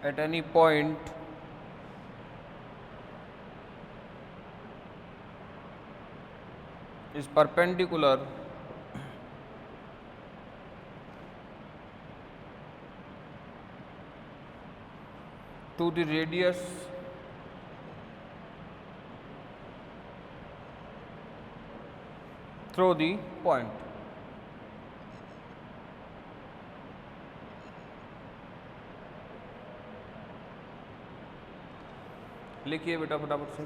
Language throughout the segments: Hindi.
at any point is perpendicular to the radius through the point. लिखिए बेटा फटाफट से।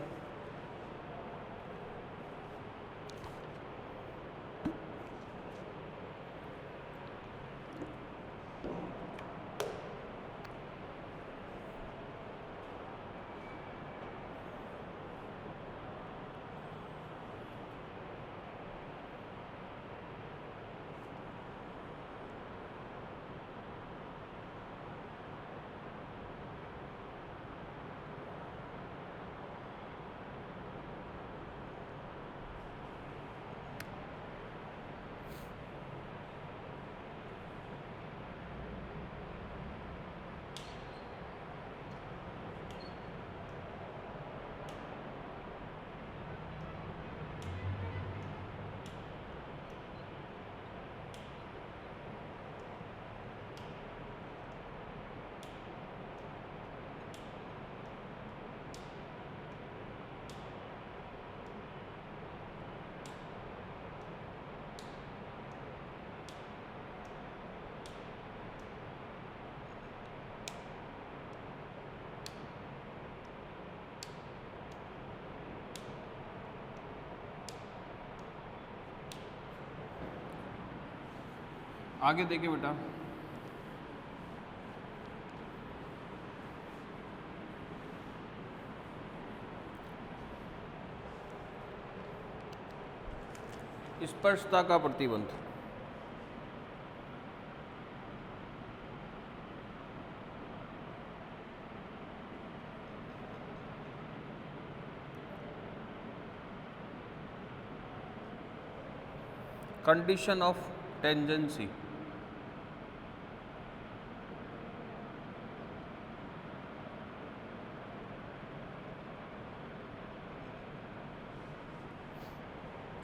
आगे देखिए बेटा, स्पर्शता का प्रतिबंध। Condition of tangency.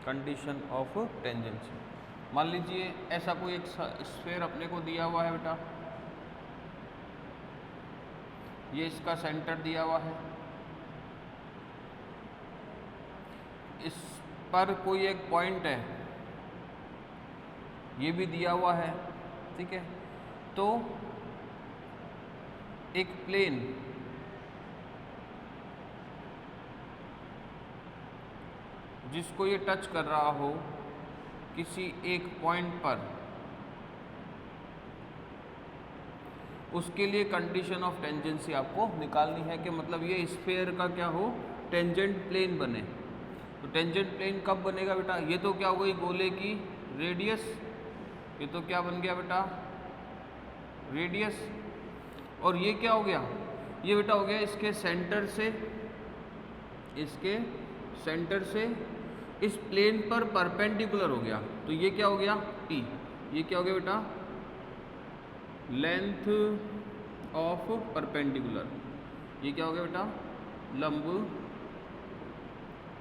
Condition of tangency. मान लीजिए ऐसा कोई एक स्फीयर अपने को दिया हुआ है बेटा, ये इसका सेंटर दिया हुआ है, इस पर कोई एक पॉइंट है, ये भी दिया हुआ है, ठीक है। तो एक प्लेन जिसको ये टच कर रहा हो किसी एक पॉइंट पर, उसके लिए कंडीशन ऑफ टेंजेंसी आपको निकालनी है कि मतलब ये स्फीयर का क्या हो, टेंजेंट प्लेन बने। तो टेंजेंट प्लेन कब बनेगा बेटा, ये तो क्या हो गई गोले की रेडियस, ये तो क्या बन गया बेटा रेडियस, और ये क्या हो गया, ये बेटा हो गया इसके सेंटर से, इसके सेंटर से इस प्लेन पर परपेंडिकुलर हो गया, तो ये क्या हो गया टी, ये क्या हो गया बेटा लेंथ ऑफ परपेंडिकुलर, ये क्या हो गया बेटा लंब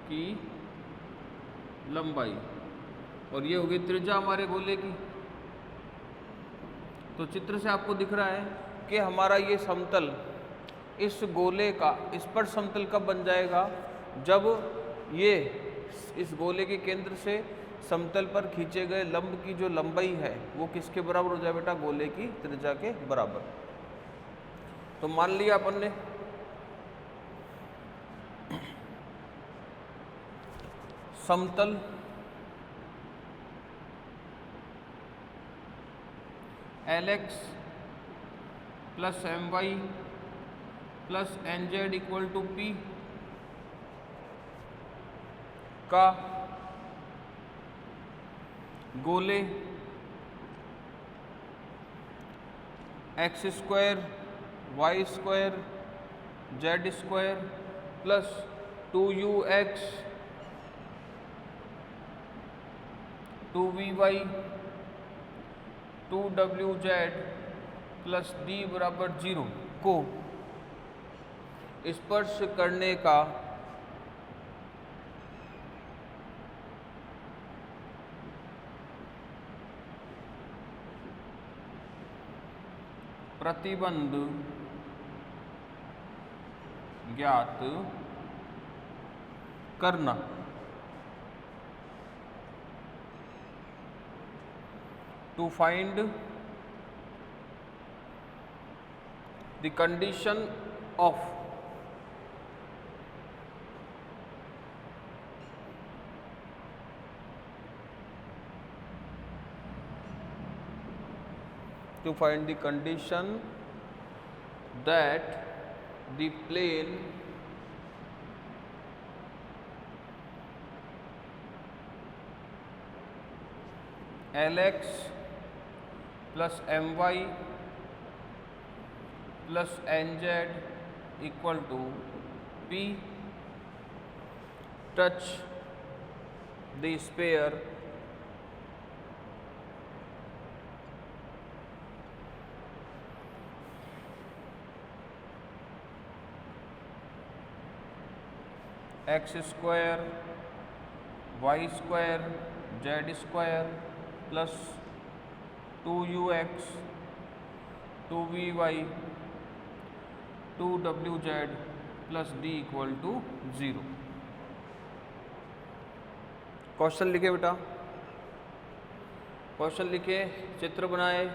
की लंबाई, और ये हो गई त्रिज्या हमारे गोले की। तो चित्र से आपको दिख रहा है कि हमारा ये समतल, इस गोले का स्पर्श समतल कब बन जाएगा, जब ये इस गोले के केंद्र से समतल पर खींचे गए लंब की जो लंबाई है वो किसके बराबर हो जाए बेटा, गोले की त्रिज्या के बराबर। तो मान लिया अपन ने समतल Lx plus My plus Nz equal to P का गोले x square y square z square plus 2ux 2vy 2wz plus d बराबर 0 को स्पर्श करने का प्रतिबंध ज्ञात करना। To find the condition of that the plane Lx plus my plus nz equal to p touch the sphere x square y square z square plus 2ux 2vy 2wz plus d equal to 0। Question लिखे बेटा, क्वेश्चन लिखे, चित्र बनाए।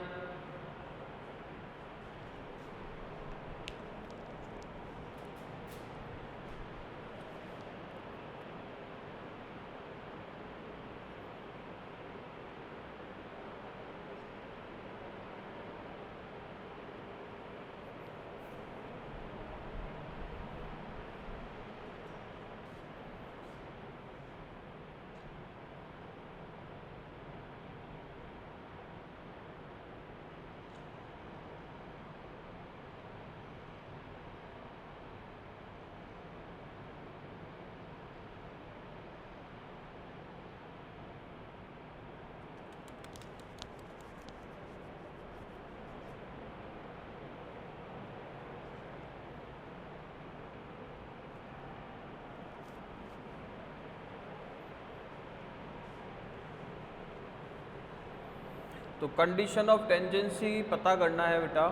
तो कंडीशन ऑफ टेंजेंसी पता करना है बेटा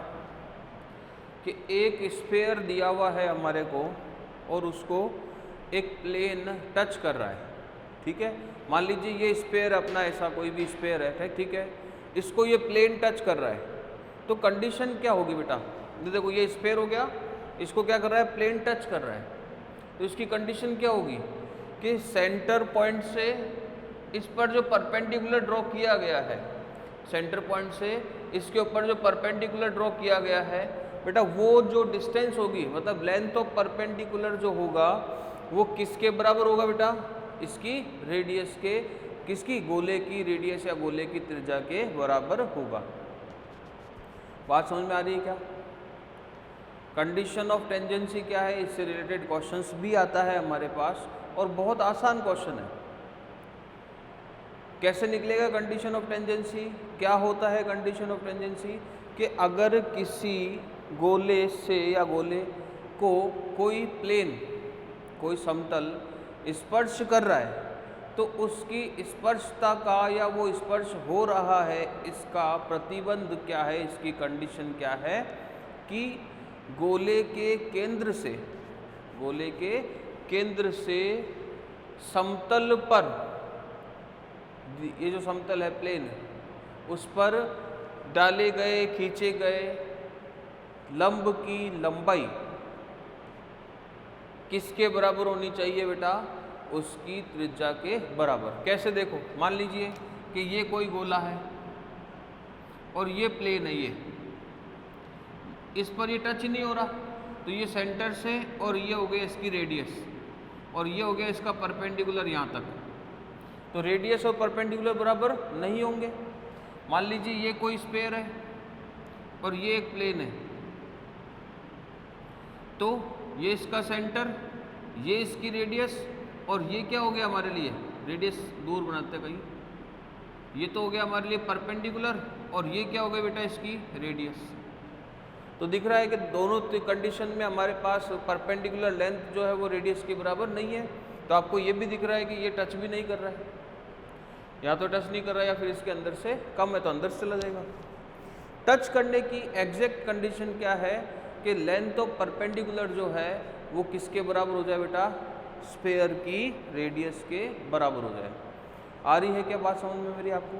कि एक स्फीयर दिया हुआ है हमारे को और उसको एक प्लेन टच कर रहा है, ठीक है। मान लीजिए ये स्फीयर अपना ऐसा कोई भी स्फीयर है, ठीक है, इसको ये प्लेन टच कर रहा है, तो कंडीशन क्या होगी बेटा? देखो ये स्फीयर हो गया, इसको क्या कर रहा है? प्लेन टच कर रहा है, तो इसकी कंडीशन क्या होगी कि सेंटर पॉइंट से इस पर जो परपेंडिकुलर ड्रॉ किया गया है, सेंटर पॉइंट से इसके ऊपर जो परपेंडिकुलर ड्रॉ किया गया है बेटा, वो जो डिस्टेंस होगी मतलब लेंथ ऑफ परपेंडिकुलर जो होगा वो किसके बराबर होगा बेटा? इसकी रेडियस के, किसकी? गोले की रेडियस या गोले की त्रिज्या के बराबर होगा। बात समझ में आ रही है क्या? कंडीशन ऑफ टेंजेंसी क्या है, इससे रिलेटेड क्वेश्चंस भी आता है हमारे पास और बहुत आसान क्वेश्चन है। कैसे निकलेगा कंडीशन ऑफ टेंजेंसी? क्या होता है कंडीशन ऑफ टेंजेंसी कि अगर किसी गोले से या गोले को कोई प्लेन, कोई समतल स्पर्श कर रहा है तो उसकी स्पर्शता का या वो स्पर्श हो रहा है इसका प्रतिबंध क्या है, इसकी कंडीशन क्या है कि गोले के केंद्र से, गोले के केंद्र से समतल पर, ये जो समतल है प्लेन, उस पर डाले गए, खींचे गए लंब की लंबाई किसके बराबर होनी चाहिए बेटा? उसकी त्रिज्या के बराबर। कैसे? देखो मान लीजिए कि ये कोई गोला है और ये प्लेन है, ये इस पर ये टच नहीं हो रहा, तो ये सेंटर से और ये हो गया इसकी रेडियस और ये हो गया इसका परपेंडिकुलर यहाँ तक, तो रेडियस और परपेंडिकुलर बराबर नहीं होंगे। मान लीजिए ये कोई स्फीयर है और ये एक प्लेन है, तो ये इसका सेंटर, ये इसकी रेडियस और ये क्या हो गया हमारे लिए? रेडियस दूर बनाते कहीं, ये तो हो गया हमारे लिए परपेंडिकुलर और ये क्या हो गया बेटा? इसकी रेडियस। तो दिख रहा है कि दोनों कंडीशन में हमारे पास परपेंडिकुलर लेंथ जो है वो रेडियस के बराबर नहीं है। तो आपको ये भी दिख रहा है कि ये टच भी नहीं कर रहा है, या तो टच नहीं कर रहा है या फिर इसके अंदर से कम है तो अंदर से चला जाएगा। टच करने की एग्जैक्ट कंडीशन क्या है कि लेंथ ऑफ परपेंडिकुलर जो है वो किसके बराबर हो जाए बेटा, स्फेयर की रेडियस के बराबर हो जाए। आ रही है क्या बात समझ में मेरी आपको?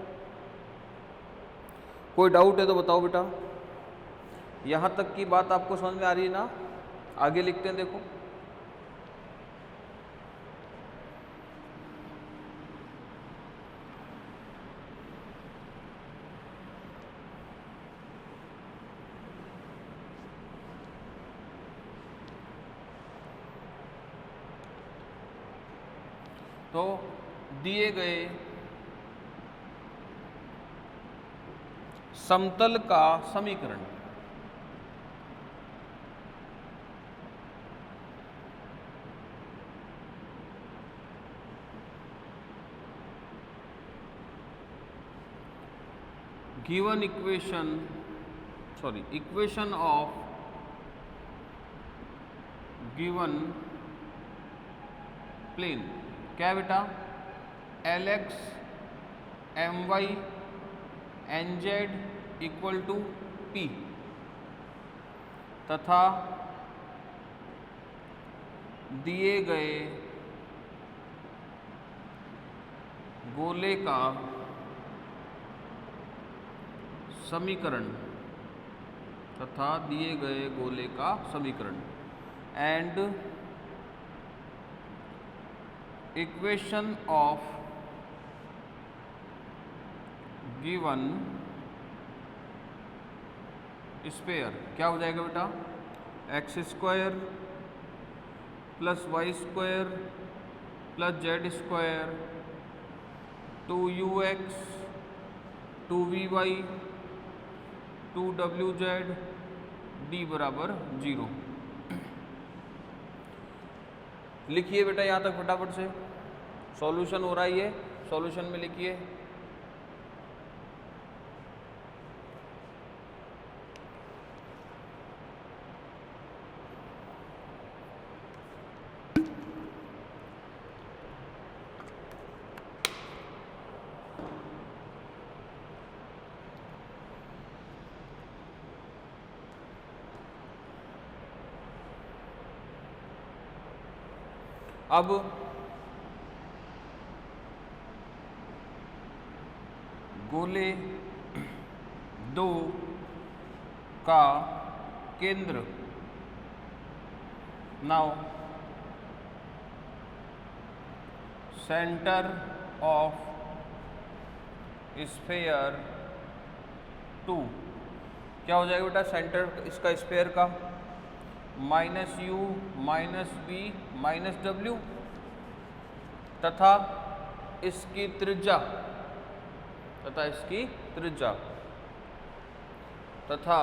कोई डाउट है तो बताओ बेटा। यहाँ तक की बात आपको समझ में आ रही है ना? आगे लिखते हैं देखो। तो दिए गए समतल का समीकरण given equation of given plane क्या है बेटा, Lx My Nz equal to P तथा दिए गए गोले का समीकरण and equation of given sphere क्या हो जाएगा बेटा, x square plus y square plus z square 2ux 2vy 2wz d बराबर 0। लिखिए बेटा यहाँ तक फटाफट से, सॉल्यूशन हो रहा है ये, सॉल्यूशन में लिखिए। अब गोले 2 का केंद्र, नाउ सेंटर ऑफ स्फेयर 2 क्या हो जाएगा बेटा, सेंटर इसका स्फेयर का -u -v -w तथा इसकी त्रिज्या तथा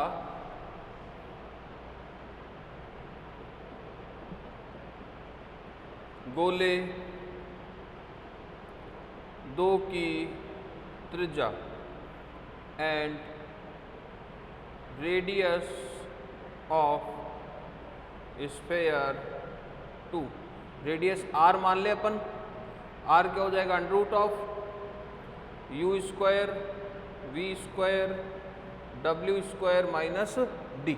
गोले 2 की त्रिज्या and radius of sphere 2, radius r मान ले अपन, r क्या हो जाएगा, under root of u square v square w square minus d।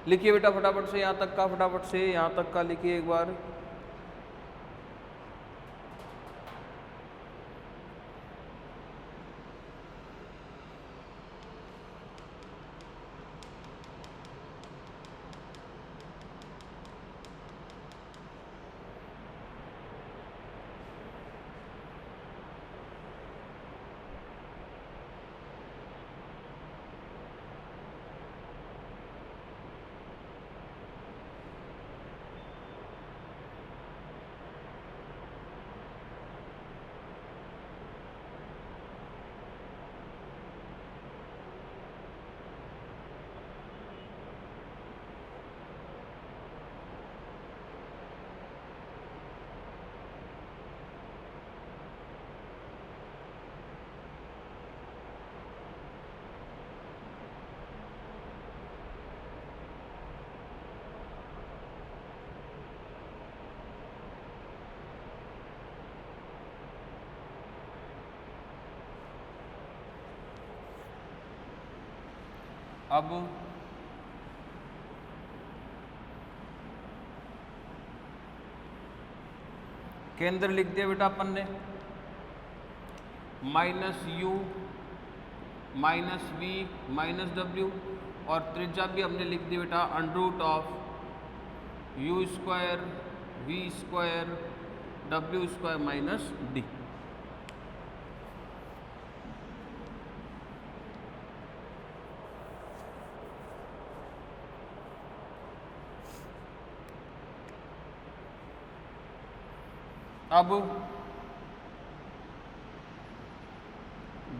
लिखिए बेटा फटाफट से यहाँ तक का लिखिए एक बार। अब केंद्र लिख दिया बेटा अपन ने, minus u minus v minus डब्ल्यू, और त्रिज्या भी हमने लिख दी बेटा under root of u square v square डब्ल्यू स्क्वायर माइनस डी। अब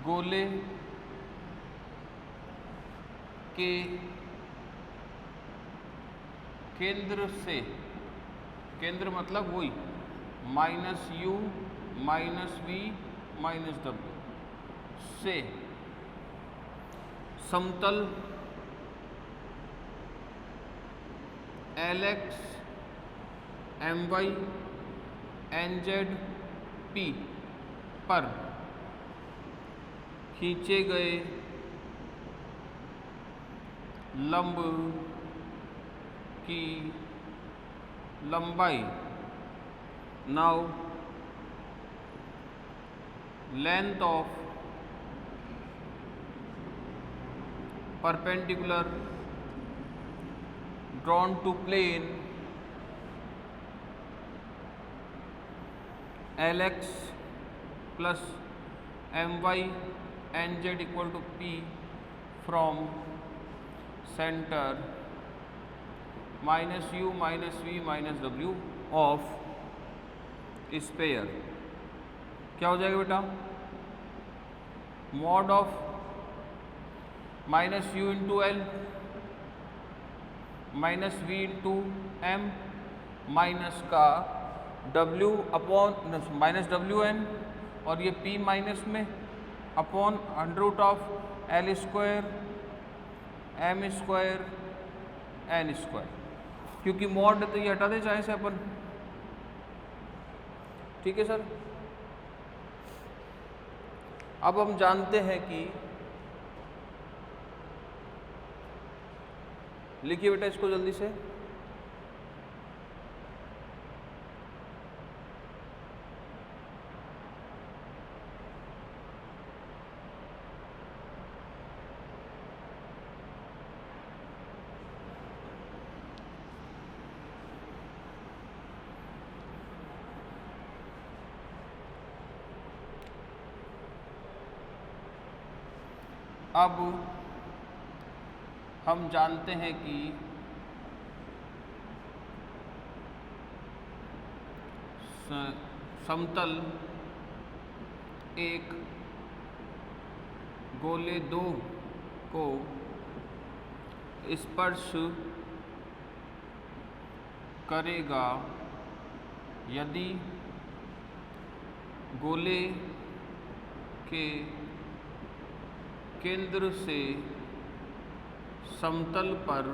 गोले के केंद्र से, केंद्र मतलब वही minus u minus v minus डब्ल्यू से समतल l x m y n z p पर खींचे गए लंब की लंबाई, now length of perpendicular drawn to plane Lx plus My Nz equal to P from center minus u minus v minus w of sphere। क्या हो जाएगा बेटा, mod of minus U into L minus V into M minus का W upon minus W N, और ये पी माइनस में upon under root of L square M square N square, क्योंकि मॉड तो ये हटा दे चाहे से अपन। ठीक है सर। अब हम जानते हैं कि, लिखिए बेटा इसको जल्दी से, अब हम जानते हैं कि समतल एक गोले दो को स्पर्श करेगा यदि गोले के केंद्र से समतल पर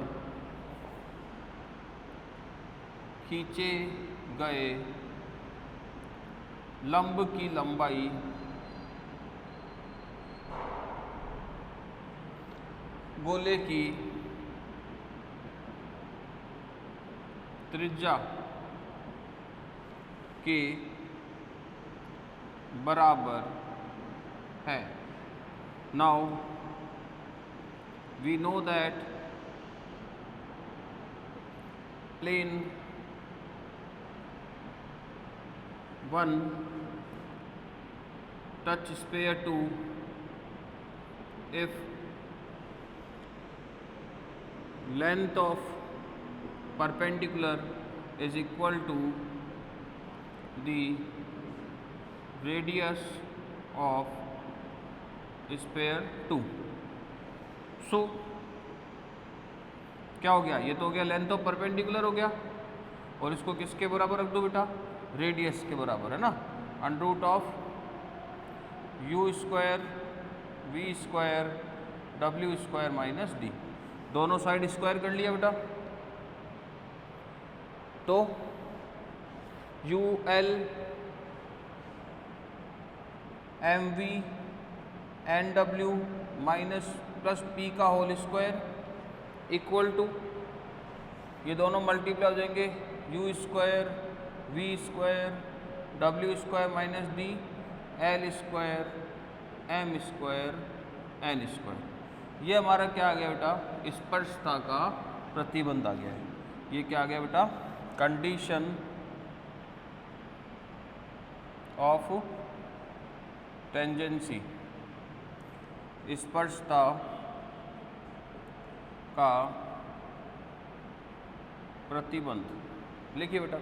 खींचे गए लंब की लंबाई गोले की त्रिज्या के बराबर है। Now we know that plane 1 touch sphere 2 if length of perpendicular is equal to the radius of sphere 2। So क्या हो गया, ये तो हो गया लेंथ ऑफ परपेंडिकुलर हो गया, और इसको किसके बराबर रख दो बेटा, रेडियस के बराबर है ना, under root of u square v square डब्ल्यू स्क्वायर माइनस डी, दोनों साइड स्क्वायर कर लिया बेटा। तो u l m v n डब्ल्यू माइनस प्लस पी का होल स्क्वायर इक्वल टू, ये दोनों मल्टीप्लाई हो जाएंगे, यू स्क्वायर वी स्क्वायर डब्ल्यू square minus d l square M square N square. ये हमारा क्या आ गया बेटा, स्पर्शता का प्रतिबंध आ गया है। ये क्या आ गया बेटा, कंडीशन ऑफ टेंजेंसी, स्पर्शता का प्रतिबंध। लिखिए बेटा,